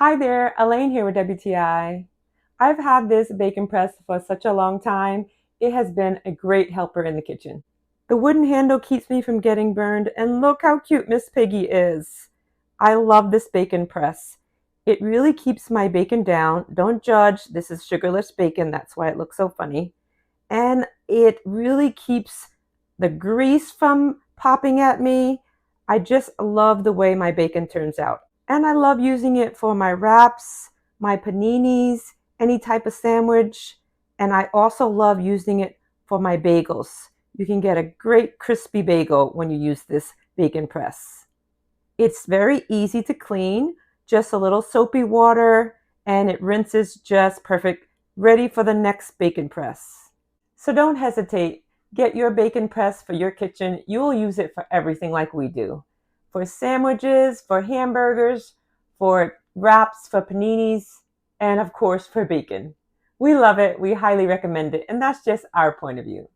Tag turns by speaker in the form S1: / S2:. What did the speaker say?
S1: Hi there, Elaine here with WTI. I've had this bacon press for such a long time. It has been a great helper in the kitchen. The wooden handle keeps me from getting burned, and look how cute Miss Piggy is. I love this bacon press. It really keeps my bacon down. Don't judge, this is sugarless bacon, that's why it looks so funny. And it really keeps the grease from popping at me. I just love the way my bacon turns out. And I love using it for my wraps, my paninis, any type of sandwich. And I also love using it for my bagels. You can get a great crispy bagel when you use this bacon press. It's very easy to clean, just a little soapy water, and it rinses just perfect, ready for the next bacon press. So don't hesitate. Get your bacon press for your kitchen. You'll use it for everything like we do. For sandwiches, for hamburgers, for wraps, for paninis, and of course for bacon. We love it. We highly recommend it. And that's just our point of view.